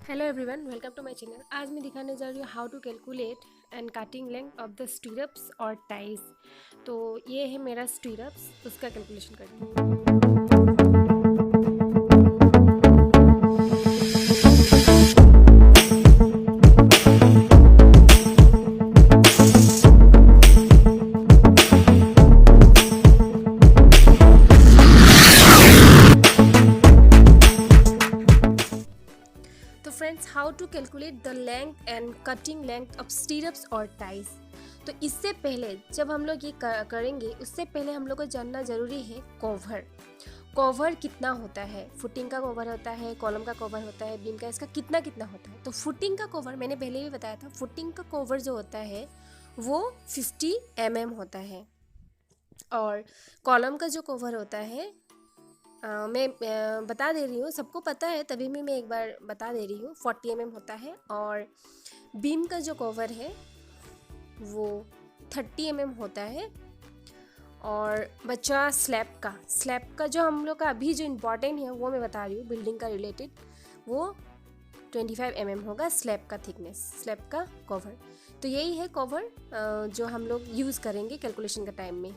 Hello everyone, welcome to my channel. आज मैं दिखाने जा रही हूँ how to calculate and cutting length of the stirrups और टाइज। तो ये है मेरा स्टीरप्स, उसका कैलकुलेशन करती हूँ। तो friends, how to calculate the length and cutting length of stirrups और टाइज। तो इससे पहले जब हम लोग ये करेंगे, उससे पहले हम लोग को जानना ज़रूरी है कवर। कवर कितना होता है, फुटिंग का कवर होता है, कॉलम का कवर होता है, बीम का, इसका कितना कितना होता है। तो फुटिंग का कवर मैंने पहले भी बताया था, फुटिंग का कवर जो होता है वो 50 mm होता है। और कॉलम का जो कवर होता है मैं बता दे रही हूँ, सबको पता है तभी भी मैं एक बार बता दे रही हूँ, 40 mm होता है। और बीम का जो कवर है वो 30 mm होता है। और बचा स्लैब का जो हम लोग का अभी जो इम्पोर्टेंट है वो मैं बता रही हूँ, बिल्डिंग का रिलेटेड, वो 25 mm होगा स्लैब का थिकनेस, स्लैब का कवर। तो यही है कवर जो हम लोग यूज़ करेंगे कैलकुलेशन का टाइम में।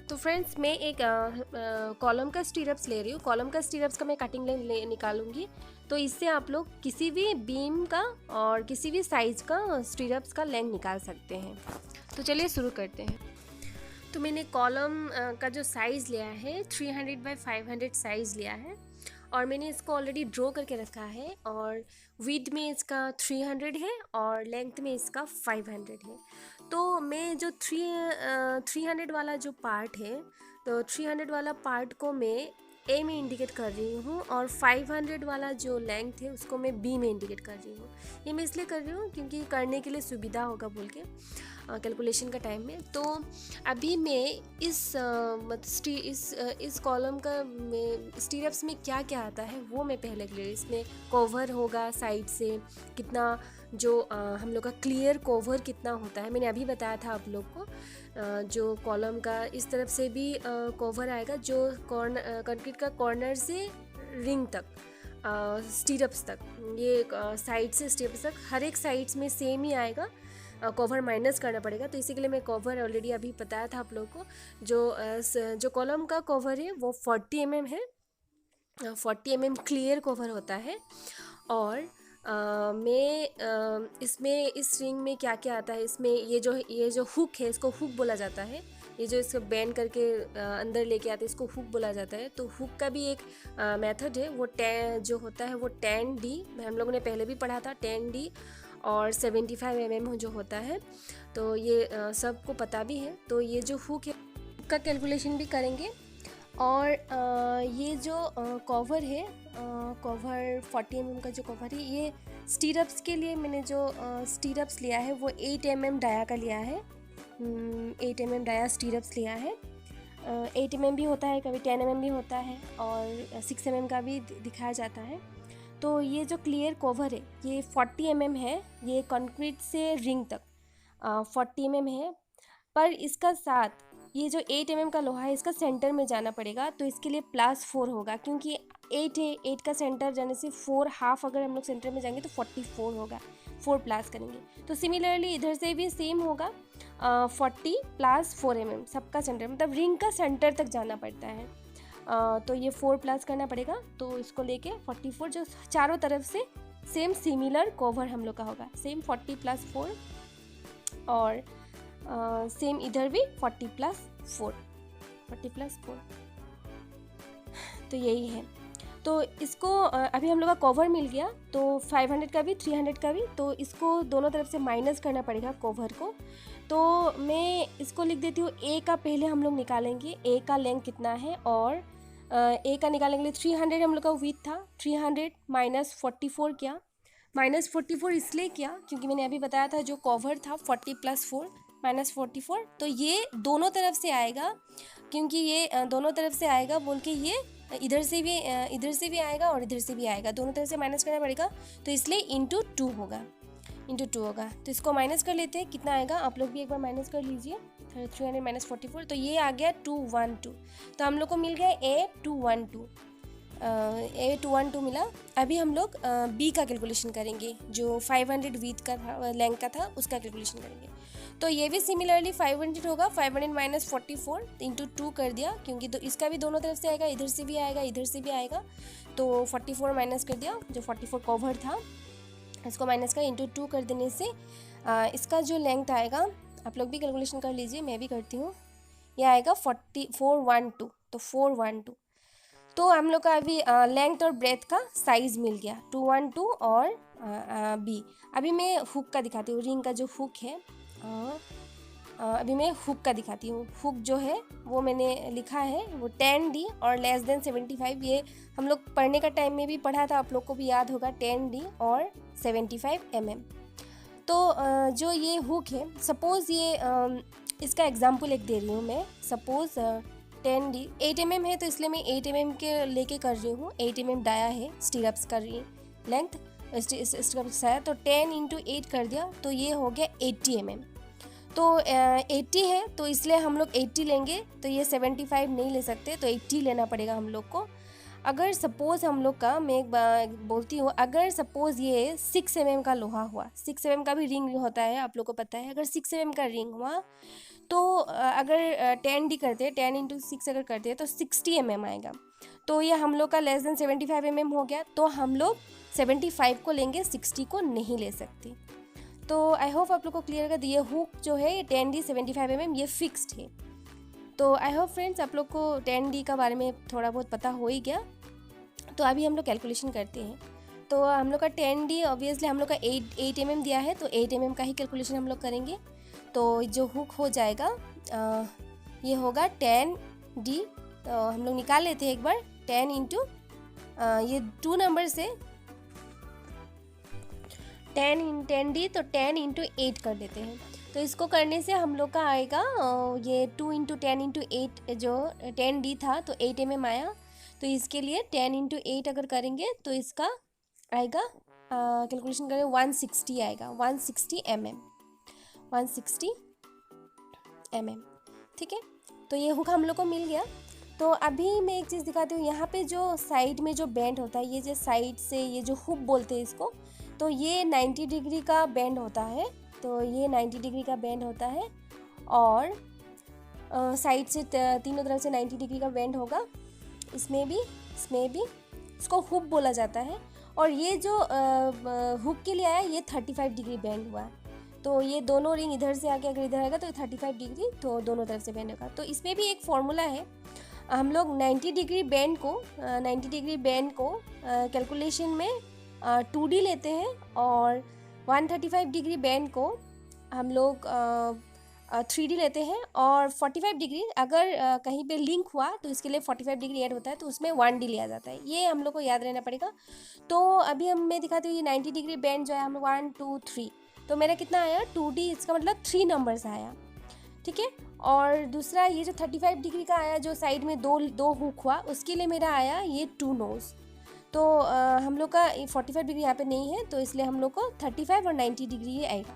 तो फ्रेंड्स, मैं एक कॉलम का स्टीरप्स ले रही हूँ। कॉलम का स्टीरप्स का मैं कटिंग लेंथ निकालूंगी। तो इससे आप लोग किसी भी बीम का और किसी भी साइज़ का स्टीरप्स का लेंथ निकाल सकते हैं। तो चलिए शुरू करते हैं। तो मैंने कॉलम का जो साइज़ लिया है 300 बाई 500 साइज़ लिया है, और मैंने इसको ऑलरेडी ड्रॉ करके रखा है। और विड्थ में इसका 300 है और लेंथ में इसका 500 है। तो मैं जो 300 वाला जो पार्ट है, तो 300 वाला पार्ट को मैं ए में इंडिकेट कर रही हूँ, और 500 वाला जो लेंथ है उसको मैं बी में इंडिकेट कर रही हूँ। ये मैं इसलिए कर रही हूँ क्योंकि करने के लिए सुविधा होगा बोल के कैलकुलेशन का टाइम में। तो अभी मैं इस कॉलम का स्टीरप्स में क्या क्या आता है वो मैं पहले क्लियर। इसमें कवर होगा साइड से कितना, जो हम लोग का क्लियर कवर कितना होता है मैंने अभी बताया था आप लोग को। जो कॉलम का इस तरफ से भी कवर आएगा, जो कंक्रीट का कॉर्नर से रिंग तक, स्टीरप्स तक, ये साइड से स्टीरप्स तक हर एक साइड्स में सेम ही आएगा। कवर माइनस करना पड़ेगा, तो इसी के लिए मैं कवर ऑलरेडी अभी बताया था आप लोगों को। जो कॉलम का कवर है वो 40 mm है, 40 mm क्लियर कवर होता है। और इसमें इस रिंग में क्या क्या आता है, इसमें ये जो हुक है इसको हुक बोला जाता है। ये जो इसको बेंड करके अंदर लेके आते हैं इसको हुक बोला जाता है। तो हुक का भी एक मेथड है, वो जो होता है वो 10D, हम लोगों ने पहले भी पढ़ा था 10D। और 75 mm जो होता है, तो ये सबको पता भी है। तो ये जो हुक है का कैलकुलेशन भी करेंगे। और ये जो कवर है, कवर 40 mm का जो कवर है, ये स्टीरप्स के लिए मैंने जो स्टीरप्स लिया है वो 8 mm डाया का लिया है। 8 mm डाया स्टीरप्स लिया है। 8 mm भी होता है, कभी 10 mm भी होता है, और 6 mm का भी दिखाया जाता है। तो ये जो क्लियर कवर है ये 40 mm है, ये कंक्रीट से रिंग तक 40 mm है। पर इसका साथ ये जो 8 mm का लोहा है इसका सेंटर में जाना पड़ेगा, तो इसके लिए +4 होगा, क्योंकि 8 है, 8 का सेंटर जाने से 4 हाफ अगर हम लोग सेंटर में जाएंगे तो 44 होगा, 4 प्लस करेंगे। तो सिमिलरली इधर से भी सेम होगा, 40 + 4 mm सबका सेंटर, मतलब रिंग का सेंटर तक जाना पड़ता है। तो ये 4 प्लस करना पड़ेगा, तो इसको लेके 44, जो चारों तरफ से सेम सिमिलर कवर हम लोग का होगा, सेम 40 + 4, और सेम इधर भी 40 + 4, 40 + 4। तो यही है। तो इसको अभी हम लोग का कवर मिल गया, तो 500 का भी 300 का भी, तो इसको दोनों तरफ से माइनस करना पड़ेगा कवर को। तो मैं इसको लिख देती हूँ, ए का पहले हम लोग निकालेंगे, ए का लेंथ कितना है। और ए का निकालने के लिए 300 हम लोग का विड्थ था, 300 - 44 किया। -44 इसलिए किया क्योंकि मैंने अभी बताया था जो कवर था 40 + 4 -44, तो ये दोनों तरफ से आएगा, क्योंकि ये दोनों तरफ से आएगा बोल के ये इधर से भी आएगा और इधर से भी आएगा, दोनों तरफ से माइनस करना पड़ेगा, तो इसलिए इंटू 2 होगा। तो इसको माइनस कर लेते हैं, कितना आएगा आप लोग भी एक बार माइनस कर लीजिए। 300 - 44, तो ये आ गया 212। तो हम लोग को मिल गया A 212। A212 मिला। अभी हम लोग बी का कैलकुलेशन करेंगे, जो 500 विथ का था, लेंथ का था, उसका कैलकुलेशन करेंगे। तो ये भी सिमिलरली 500 होगा, 500 माइनस 44 इंटू 2 कर दिया, क्योंकि तो इसका भी दोनों तरफ से आएगा, इधर से भी आएगा, इधर से भी आएगा। तो 44 माइनस कर दिया, जो 44 कवर था इसको माइनस का इंटू 2 कर देने से इसका जो लेंथ आएगा, आप लोग भी कैलकुलेशन कर लीजिए, मैं भी करती हूँ। यह आएगा 412, तो 412। तो हम लोग का अभी लेंथ और ब्रेथ का साइज़ मिल गया, 212 और बी। अभी मैं हुक का दिखाती हूँ, रिंग का जो हुक है, अभी मैं हुक का दिखाती हूँ। हुक जो है वो मैंने लिखा है, वो 10D और लेस देन 75। ये हम लोग पढ़ने का टाइम में भी पढ़ा था, आप लोग को भी याद होगा, 10D और 75 mm। तो जो ये हुक है, सपोज़ ये इसका एग्जाम्पल एक दे रही हूँ मैं। सपोज़ 10D 8 mm है, तो इसलिए मैं 8 mm के लेके कर रही हूँ। 8 mm डाया है, स्टीरअप्स कर रही लेंथ, स्टीरअप्स है, तो 10 इंटू 8 कर दिया, तो ये हो गया 80 mm। तो 80 है, तो इसलिए हम लोग 80 लेंगे, तो ये 75 नहीं ले सकते, तो 80 लेना पड़ेगा हम लोग को। अगर सपोज़ हम लोग का, मैं एक बार बोलती हूँ, अगर सपोज़ ये 6 mm का लोहा हुआ, 6 mm का भी रिंग होता है, आप लोग को पता है। अगर 6 mm का रिंग हुआ, तो अगर 10D करते हैं, 10 इंटू 6 अगर करते हैं, तो 60 mm आएगा। तो ये हम लोग का लेस देन 75 mm हो गया, तो हम लोग 75 को लेंगे, 60 को नहीं ले सकते। तो आई होप आप लोग को क्लियर कर दिए। हुक जो है 10D 75 mm ये फिक्स्ड है। तो आई होप फ्रेंड्स आप लोग को 10D का बारे में थोड़ा बहुत पता हो ही गया। तो अभी हम लोग कैलकुलेशन करते हैं। तो हम लोग का 10D ऑब्वियसली हम लोग का 8 mm दिया है, तो 8 mm का ही कैलकुलेशन हम लोग करेंगे। तो जो हुक हो जाएगा ये होगा 10D। तो हम लोग निकाल लेते हैं एक बार, 10 इंटू ये 2 नंबर से 10D, तो 10 इंटू 8 कर देते हैं। तो इसको करने से हम लोग का आएगा ये 2 इंटू 10 इंटू 8, जो 10D था तो 8 mm आया। तो इसके लिए 10 इंटू 8 अगर करेंगे तो इसका आएगा, कैलकुलेशन करें, 160 आएगा, 160 mm, 160 mm। ठीक है, तो ये हुक हम लोग को मिल गया। तो अभी मैं एक चीज़ दिखाती हूँ, यहाँ पे जो साइड में जो बेंड होता है, ये जो साइड से ये जो हुक बोलते हैं इसको, तो ये 90 डिग्री का बेंड होता है। तो ये 90 डिग्री का बेंड होता है, और साइड से तीनों तरफ से 90 डिग्री का बेंड होगा। इसमें भी इसको हुक बोला जाता है। और ये जो हुक के लिए आया, ये 35 डिग्री बेंड हुआ है। तो ये दोनों रिंग इधर से आके अगर इधर आएगा तो 35 डिग्री, तो दोनों तरफ से बेंड होगा। तो इसमें भी एक फॉर्मूला है, हम लोग 90 डिग्री बेंड को कैलकुलेशन में 2D लेते हैं, और 135 डिग्री बेंड को हम लोग 3D लेते हैं, और 45 डिग्री अगर कहीं पे लिंक हुआ तो इसके लिए 45 डिग्री ऐड होता है, तो उसमें 1D लिया जाता है। ये हम लोग को याद रहना पड़ेगा। तो अभी मैं दिखाती हूँ, ये 90 डिग्री बेंड जो है, हम 1 2 3, तो मेरा कितना आया 2D, इसका मतलब 3 नंबर्स आया। ठीक है, और दूसरा ये जो 35 डिग्री का आया, जो साइड में दो हुक हुआ, उसके लिए मेरा आया ये 2 नोज। तो हम लोग का 45 डिग्री यहाँ पे नहीं है, तो इसलिए हम लोग को 35 और 90 डिग्री ही आएगा।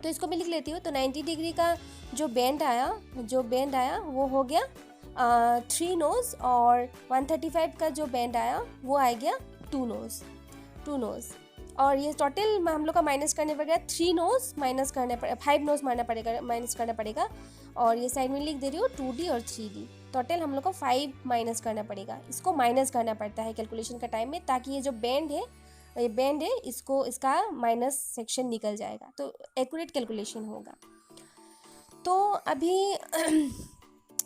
तो इसको मैं लिख लेती हूँ। तो 90 डिग्री का जो बेंड आया वो हो गया 3 नोज, और 135 का जो बेंड आया वो आ गया 2 नोज। और ये टोटल हम लोग का माइनस करने पड़ेगा, 3 नोज माइनस करने पड़ेगा, 5 नोज माइनस करना पड़ेगा। और ये साइड में लिख दे रही हूँ 2D और 3D, टोटल हम लोग को 5 माइनस करना पड़ेगा। इसको माइनस करना पड़ता है कैलकुलेशन का टाइम में, ताकि ये जो बेंड है इसका माइनस सेक्शन निकल जाएगा, तो एक्यूरेट कैलकुलेशन होगा। तो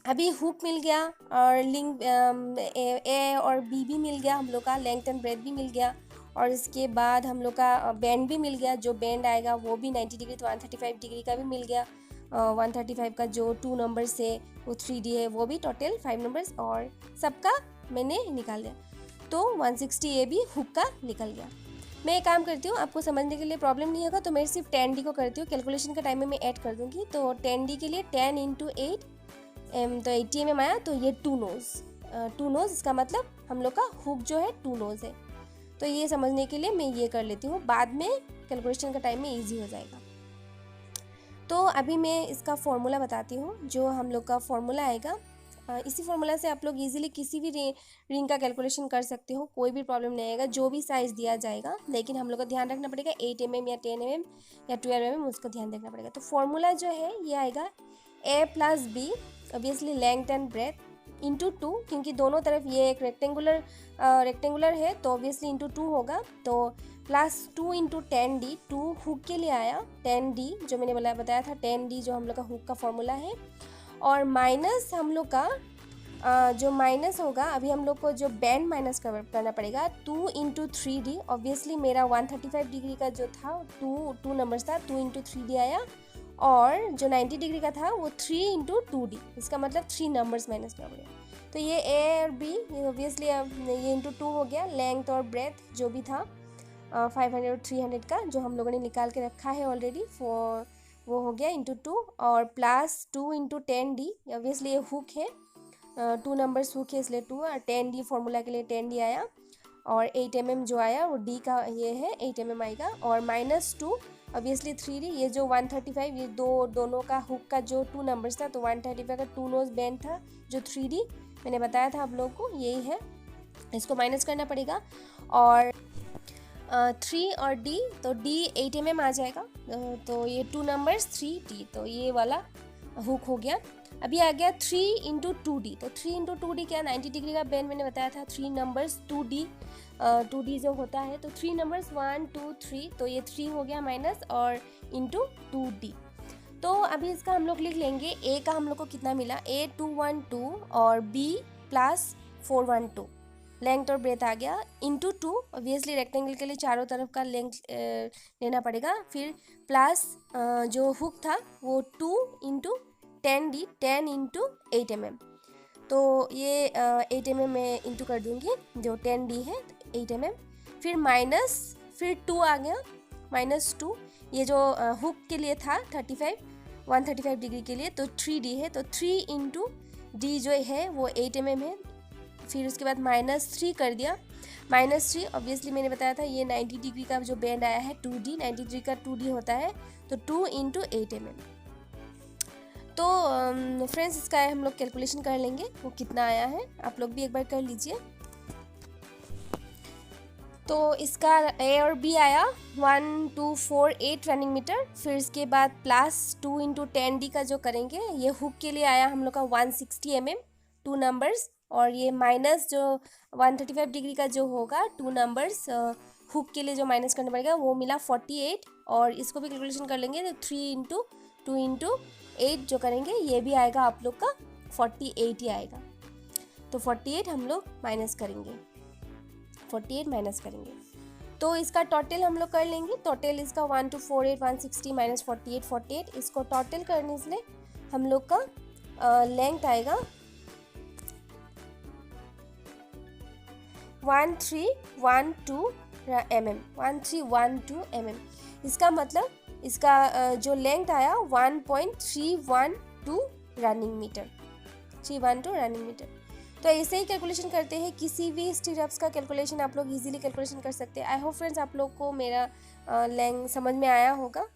अभी हुक मिल गया, और लिंक ए और बी भी मिल गया, हम लोग का लेंथ एंड ब्रेथ भी मिल गया, और इसके बाद हम लोग का बेंड भी मिल गया। जो बेंड आएगा वो भी 90 डिग्री, तो 135 डिग्री का भी मिल गया। 135 का जो 2 नंबर से वो 3D है, वो भी टोटल 5 नंबर्स, और सबका मैंने निकाल दिया। तो 160 ये भी हुक का निकल गया। मैं एक काम करती हूँ, आपको समझने के लिए प्रॉब्लम नहीं होगा, तो मैं सिर्फ 10D को करती हूँ, कैलकुलेशन का टाइम में मैं ऐड कर दूँगी। तो 10D के लिए 10 इंटू 8 तो 80 mm आया। तो ये 2 नोज, इसका मतलब हम लोग का हुक जो है 2 नोज है। तो ये समझने के लिए मैं ये कर लेती हूँ, बाद में कैलकुलेशन का टाइम में ईजी हो जाएगा। तो अभी मैं इसका फॉर्मूला बताती हूँ। जो हम लोग का फॉर्मूला आएगा इसी फॉर्मूला से आप लोग इजीली किसी भी रिंग का कैलकुलेशन कर सकते हो, कोई भी प्रॉब्लम नहीं आएगा, जो भी साइज़ दिया जाएगा। लेकिन हम लोग को ध्यान रखना पड़ेगा 8 mm या 10 mm या 12 mm, उसको ध्यान रखना पड़ेगा। तो फॉर्मूला जो है ये आएगा a plus B, obviously length and breadth into 2, क्योंकि दोनों तरफ ये एक रेक्टेंगुलर है तो ऑब्वियसली इंटू 2 होगा। तो प्लस 2 इंटू 10d, 2 हुक के लिए आया, 10d जो मैंने बताया था, 10d जो हम लोग का हुक का फॉर्मूला है, और माइनस हम लोग का जो माइनस होगा, अभी हम लोग को जो बैंड माइनस करना पड़ेगा 2 इंटू 3d। ऑब्वियसली मेरा 135 डिग्री का जो था टू नंबर्स था, 2 इंटू 3d आया, और जो 90 डिग्री का था वो 3 इंटू 2d, इसका मतलब 3 नंबर्स माइनस करना पड़ेगा। तो ये a और b ऑब्वियसली ये इंटू 2 हो गया। लेंथ और ब्रेथ जो भी था 500 और 300 का जो हम लोगों ने निकाल के रखा है ऑलरेडी, वो हो गया इंटू 2, और प्लस 2 इंटू 10d, ऑब्वियसली ये हुक है, 2 नंबर्स हुक है इसलिए 2, और 10d फॉर्मूला के लिए 10d आया, और 8 mm जो आया वो d का ये है 8 mm आएगा, और माइनस 2 ऑब्वियसली 3d, ये जो 135 ये दोनों का हुक का जो 2 नंबर्स था, तो 135 का 2 नोज बैंड था जो 3d मैंने बताया था आप लोगों को, यही है, इसको माइनस करना पड़ेगा। और 3 और d, तो d 8 mm आ जाएगा, तो ये 2 नंबर्स 3d, तो ये वाला हुक हो गया। अभी आ गया 3 इंटू 2d, तो 3 इंटू 2d क्या, 90 डिग्री का बेंड मैंने बताया था, 3 नंबर्स 2d जो होता है, तो 3 नंबर्स 1 2 3, तो ये 3 हो गया माइनस, और इंटू 2d। तो अभी इसका हम लोग लिख लेंगे, a का हम लोग को कितना मिला, a 212 और b प्लस 412, लेंथ और ब्रेथ आ गया, इंटू 2, ऑब्वियसली रेक्टेंगल के लिए चारों तरफ का लेंथ लेना पड़ेगा, फिर प्लस जो हुक था वो 2 इंटू 10d, 10 इंटू 8 mm, तो ये 8 mm में इंटू कर दूंगी, जो 10d है 8 mm, फिर माइनस, फिर 2 आ गया, -2, ये जो हुक के लिए था 135 डिग्री के लिए, तो 3d है, तो 3 इंटू d जो है वो 8 mm है, फिर उसके बाद -3 कर दिया, -3 ऑब्वियसली मैंने बताया था ये 90 डिग्री का जो बैंड आया है 2d, 90 डिग्री का 2d होता है, तो 2 इंटू 8 mm। तो फ्रेंड्स इसका हम लोग कैलकुलेशन कर लेंगे वो कितना आया है, आप लोग भी एक बार कर लीजिए। तो इसका a और b आया 1248 रनिंग मीटर, फिर इसके बाद प्लस 2 इंटू 10d का जो करेंगे, ये हुक के लिए आया हम लोग का 160 mm, 2 नंबर्स, और ये माइनस जो 135 डिग्री का जो होगा 2 नंबर्स हुक के लिए जो माइनस करना पड़ेगा वो मिला 48, और इसको भी कैलकुलेशन कर लेंगे, तो 3 इंटू 2 इंटू 8 जो करेंगे ये भी आएगा आप लोग का 48 ही आएगा, तो 48 हम लोग माइनस करेंगे, 48 माइनस करेंगे, तो इसका टोटल हम लोग कर लेंगे। टोटल इसका 1248 160 माइनस 48, इसको टोटल करने से हम लोग का लेंथ आएगा 1312 mm, 1312 mm, इसका मतलब इसका जो लेंथ आया 1.312 रनिंग मीटर, 312 रनिंग मीटर। तो ऐसे ही कैलकुलेशन करते हैं, किसी भी स्टीरअप्स का कैलकुलेशन आप लोग इजीली कैलकुलेशन कर सकते हैं। आई होप फ्रेंड्स आप लोग को मेरा लेंथ समझ में आया होगा।